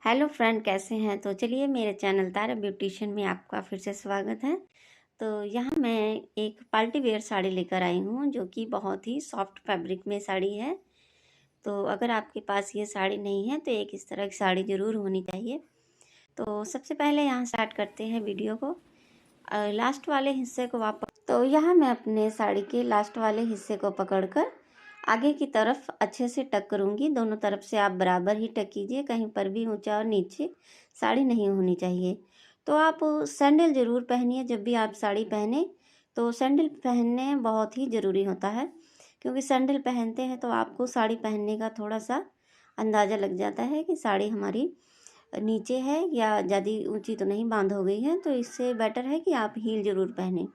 Hello friend, कैसे हैं? तो चलिए, मेरे चैनल तारा ब्यूटिशियन में आपका फिर से स्वागत है। तो यहाँ मैं एक पार्टी वेयर साड़ी लेकर आई हूँ, जो कि बहुत ही सॉफ्ट फैब्रिक में साड़ी है। तो अगर आपके पास ये साड़ी नहीं है तो एक इस तरह की साड़ी ज़रूर होनी चाहिए। तो सबसे पहले यहाँ स्टार्ट करते हैं वीडियो को। लास्ट वाले हिस्से को वापस, तो यहाँ मैं अपने साड़ी के लास्ट वाले हिस्से को पकड़कर आगे की तरफ अच्छे से टक करूँगी। दोनों तरफ से आप बराबर ही टक कीजिए, कहीं पर भी ऊंचा और नीचे साड़ी नहीं होनी चाहिए। तो आप सैंडल ज़रूर पहनिए। जब भी आप साड़ी पहने तो सैंडल पहनने बहुत ही ज़रूरी होता है, क्योंकि सैंडल पहनते हैं तो आपको साड़ी पहनने का थोड़ा सा अंदाज़ा लग जाता है कि साड़ी हमारी नीचे है या ज़्यादा ऊंची तो नहीं बांध हो गई है। तो इससे बेटर है कि आप हील ज़रूर पहने।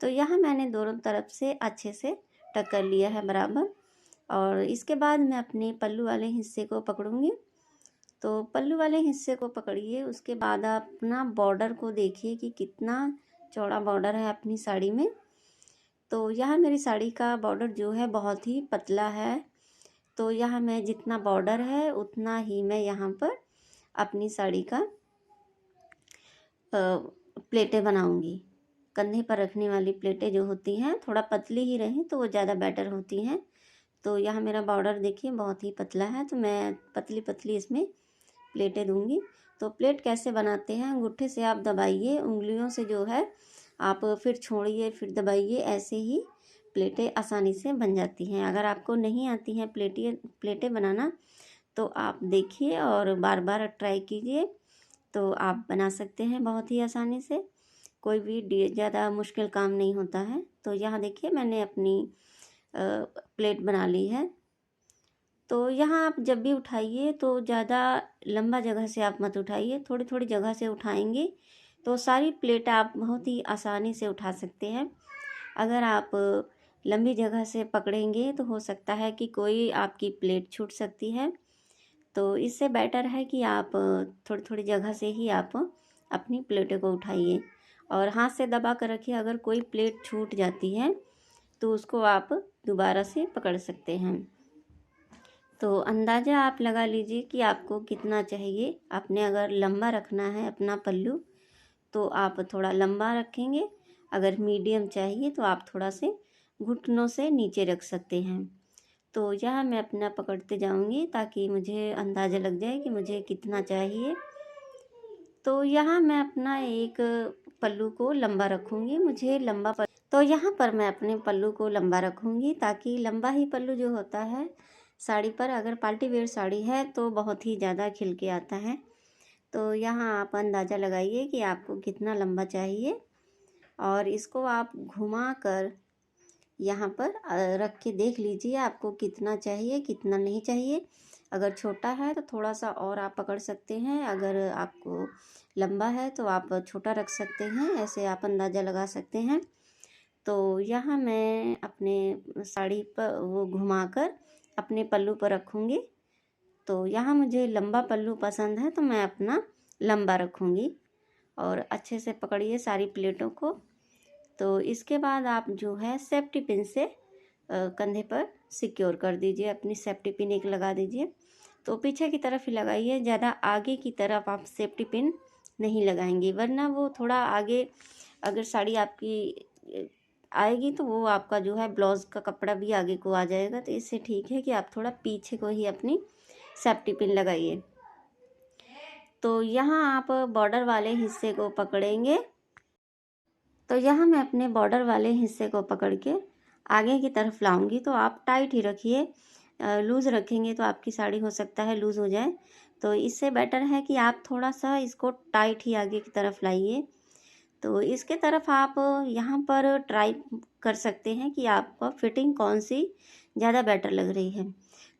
तो यहाँ मैंने दोनों तरफ से अच्छे से टक कर लिया है बराबर। और इसके बाद मैं अपने पल्लू वाले हिस्से को पकड़ूंगी। तो पल्लू वाले हिस्से को पकड़िए, उसके बाद आप अपना बॉर्डर को देखिए कि कितना चौड़ा बॉर्डर है अपनी साड़ी में। तो यहाँ मेरी साड़ी का बॉर्डर जो है बहुत ही पतला है। तो यहाँ मैं जितना बॉर्डर है उतना ही मैं यहाँ पर अपनी साड़ी का प्लेटें बनाऊंगी। कंधे पर रखने वाली प्लेटें जो होती हैं थोड़ा पतली ही रहें तो वो ज़्यादा बेटर होती हैं। तो यहाँ मेरा बॉर्डर देखिए बहुत ही पतला है, तो मैं पतली पतली इसमें प्लेटें दूंगी। तो प्लेट कैसे बनाते हैं? अंगूठे से आप दबाइए, उंगलियों से जो है आप फिर छोड़िए, फिर दबाइए। ऐसे ही प्लेटें आसानी से बन जाती हैं। अगर आपको नहीं आती हैं प्लेटें बनाना तो आप देखिए और बार बार ट्राई कीजिए, तो आप बना सकते हैं बहुत ही आसानी से। कोई भी ज़्यादा मुश्किल काम नहीं होता है। तो यहाँ देखिए मैंने अपनी प्लेट बना ली है। तो यहाँ आप जब भी उठाइए तो ज़्यादा लंबा जगह से आप मत उठाइए, थोड़ी थोड़ी जगह से उठाएंगे तो सारी प्लेट आप बहुत ही आसानी से उठा सकते हैं। अगर आप लंबी जगह से पकड़ेंगे तो हो सकता है कि कोई आपकी प्लेट छूट सकती है। तो इससे बेटर है कि आप थोड़ी थोड़ी जगह से ही आप अपनी प्लेटों को उठाइए और हाथ से दबा कर रखिए। अगर कोई प्लेट छूट जाती है तो उसको आप दोबारा से पकड़ सकते हैं। तो अंदाज़ा आप लगा लीजिए कि आपको कितना चाहिए। आपने अगर लंबा रखना है अपना पल्लू तो आप थोड़ा लंबा रखेंगे। अगर मीडियम चाहिए तो आप थोड़ा से घुटनों से नीचे रख सकते हैं। तो यह मैं अपना पकड़ते जाऊंगी ताकि मुझे अंदाज़ा लग जाए कि मुझे कितना चाहिए। तो यहाँ मैं अपना एक पल्लू को लंबा रखूँगी। मुझे लंबा तो यहाँ पर मैं अपने पल्लू को लंबा रखूँगी ताकि लंबा ही पल्लू जो होता है साड़ी पर, अगर पार्टी वेयर साड़ी है तो बहुत ही ज़्यादा खिल के आता है। तो यहाँ आप अंदाज़ा लगाइए कि आपको कितना लंबा चाहिए और इसको आप घुमा कर यहाँ पर रख के देख लीजिए आपको कितना चाहिए कितना नहीं चाहिए। अगर छोटा है तो थोड़ा सा और आप पकड़ सकते हैं, अगर आपको लंबा है तो आप छोटा रख सकते हैं। ऐसे आप अंदाज़ा लगा सकते हैं। तो यहाँ मैं अपने साड़ी पर वो घुमाकर अपने पल्लू पर रखूँगी। तो यहाँ मुझे लंबा पल्लू पसंद है तो मैं अपना लंबा रखूँगी। और अच्छे से पकड़िए सारी प्लेटों को। तो इसके बाद आप जो है सेफ्टी पिन से कंधे पर सिक्योर कर दीजिए। अपनी सेफ्टी पिन एक लगा दीजिए। तो पीछे की तरफ ही लगाइए, ज़्यादा आगे की तरफ आप सेफ्टी पिन नहीं लगाएंगे, वरना वो थोड़ा आगे अगर साड़ी आपकी आएगी तो वो आपका जो है ब्लाउज़ का कपड़ा भी आगे को आ जाएगा। तो इससे ठीक है कि आप थोड़ा पीछे को ही अपनी सेफ्टी पिन लगाइए। तो यहाँ आप बॉर्डर वाले हिस्से को पकड़ेंगे। तो यहाँ मैं अपने बॉर्डर वाले हिस्से को पकड़ के आगे की तरफ लाऊंगी। तो आप टाइट ही रखिए, लूज़ रखेंगे तो आपकी साड़ी हो सकता है लूज़ हो जाए। तो इससे बेटर है कि आप थोड़ा सा इसको टाइट ही आगे की तरफ लाइए। तो इसके तरफ आप यहाँ पर ट्राई कर सकते हैं कि आपका फिटिंग कौन सी ज़्यादा बेटर लग रही है।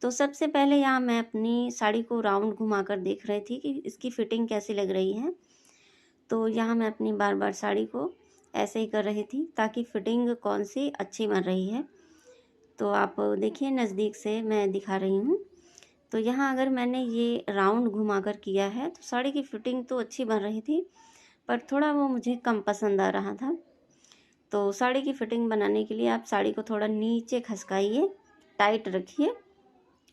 तो सबसे पहले यहाँ मैं अपनी साड़ी को राउंड घुमा कर देख रही थी कि इसकी फ़िटिंग कैसी लग रही है। तो यहाँ मैं अपनी बार बार साड़ी को ऐसे ही कर रही थी ताकि फ़िटिंग कौन सी अच्छी बन रही है। तो आप देखिए, नज़दीक से मैं दिखा रही हूँ। तो यहाँ अगर मैंने ये राउंड घुमा कर किया है तो साड़ी की फ़िटिंग तो अच्छी बन रही थी, पर थोड़ा वो मुझे कम पसंद आ रहा था। तो साड़ी की फ़िटिंग बनाने के लिए आप साड़ी को थोड़ा नीचे खसकाइए, टाइट रखिए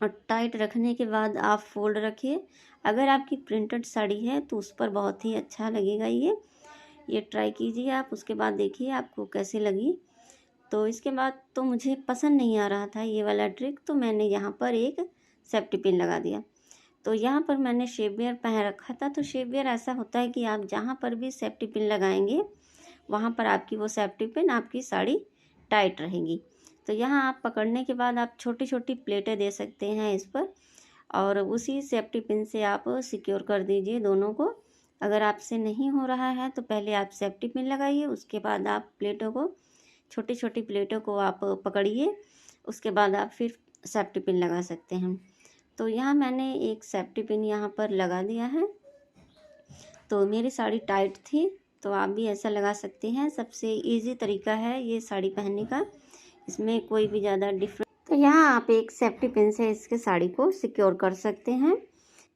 और टाइट रखने के बाद आप फोल्ड रखिए। अगर आपकी प्रिंटेड साड़ी है तो उस पर बहुत ही अच्छा लगेगा ये ट्राई कीजिए आप। उसके बाद देखिए आपको कैसी लगी। तो इसके बाद तो मुझे पसंद नहीं आ रहा था ये वाला ट्रिक, तो मैंने यहाँ पर एक सेफ्टी पिन लगा दिया। तो यहाँ पर मैंने शेप वेयर पहन रखा था। तो शेप वेयर ऐसा होता है कि आप जहाँ पर भी सेफ्टी पिन लगाएंगे वहाँ पर आपकी वो सेफ्टी पिन आपकी साड़ी टाइट रहेगी। तो यहाँ आप पकड़ने के बाद आप छोटी छोटी प्लेटें दे सकते हैं इस पर, और उसी सेफ्टी पिन से आप सिक्योर कर दीजिए दोनों को। अगर आपसे नहीं हो रहा है तो पहले आप सेफ्टी पिन लगाइए, उसके बाद आप प्लेटों को, छोटी छोटी प्लेटों को आप पकड़िए, उसके बाद आप फिर सेफ्टी पिन लगा सकते हैं। तो यहाँ मैंने एक सेफ्टी पिन यहाँ पर लगा दिया है। तो मेरी साड़ी टाइट थी, तो आप भी ऐसा लगा सकते हैं। सबसे इजी तरीका है ये साड़ी पहनने का, इसमें कोई भी ज़्यादा डिफरेंट। तो यहाँ आप एक सेफ्टी पिन से इसके साड़ी को सिक्योर कर सकते हैं।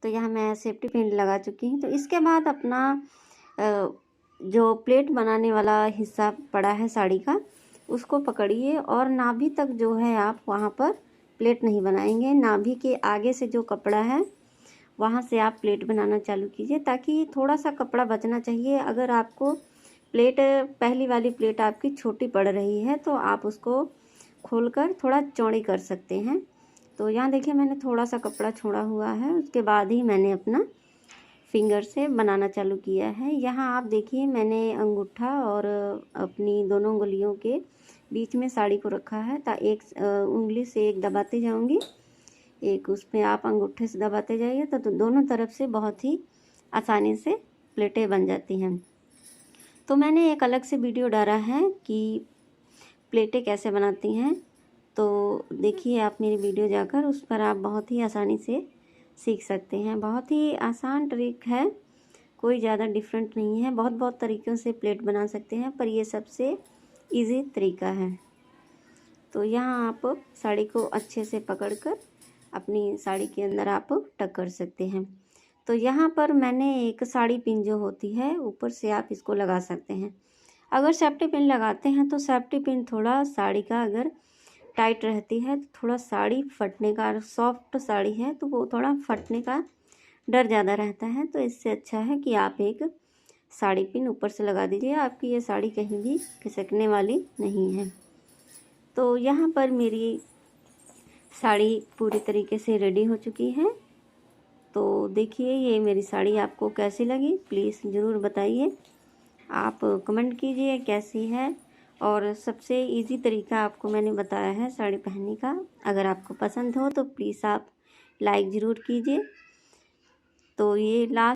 तो यहाँ मैं सेफ्टी पिन लगा चुकी हूँ। तो इसके बाद अपना जो प्लेट बनाने वाला हिस्सा पड़ा है साड़ी का, उसको पकड़िए और नाभि तक जो है आप वहाँ पर प्लेट नहीं बनाएंगे। नाभि के आगे से जो कपड़ा है वहाँ से आप प्लेट बनाना चालू कीजिए, ताकि थोड़ा सा कपड़ा बचना चाहिए। अगर आपको प्लेट, पहली वाली प्लेट आपकी छोटी पड़ रही है तो आप उसको खोलकर थोड़ा चौड़ी कर सकते हैं। तो यहाँ देखिए मैंने थोड़ा सा कपड़ा छोड़ा हुआ है, उसके बाद ही मैंने अपना फिंगर से बनाना चालू किया है। यहाँ आप देखिए मैंने अंगूठा और अपनी दोनों उंगलियों के बीच में साड़ी को रखा है। एक उंगली से एक दबाते जाऊंगी, एक उसमें आप अंगूठे से दबाते जाइए, तो दोनों तरफ से बहुत ही आसानी से प्लेटें बन जाती हैं। तो मैंने एक अलग से वीडियो डाला है कि प्लेटें कैसे बनाती हैं, तो देखिए आप मेरी वीडियो जाकर उस पर आप बहुत ही आसानी से सीख सकते हैं। बहुत ही आसान ट्रिक है, कोई ज़्यादा डिफरेंट नहीं है। बहुत तरीक़ों से प्लेट बना सकते हैं, पर ये सबसे इजी तरीका है। तो यहाँ आप साड़ी को अच्छे से पकड़कर अपनी साड़ी के अंदर आप टक कर सकते हैं। तो यहाँ पर मैंने एक साड़ी पिन जो होती है ऊपर से आप इसको लगा सकते हैं। अगर सेफ्टी पिन लगाते हैं तो सेफ्टी पिन थोड़ा साड़ी का अगर टाइट रहती है तो थोड़ा साड़ी फटने का, सॉफ्ट साड़ी है तो वो थोड़ा फटने का डर ज़्यादा रहता है। तो इससे अच्छा है कि आप एक साड़ी पिन ऊपर से लगा दीजिए, आपकी ये साड़ी कहीं भी खिसकने वाली नहीं है। तो यहाँ पर मेरी साड़ी पूरी तरीके से रेडी हो चुकी है। तो देखिए ये मेरी साड़ी आपको कैसी लगी, प्लीज़ ज़रूर बताइए। आप कमेंट कीजिए कैसी है, और सबसे इजी तरीका आपको मैंने बताया है साड़ी पहनने का। अगर आपको पसंद हो तो प्लीज़ आप लाइक ज़रूर कीजिए। तो ये लास्ट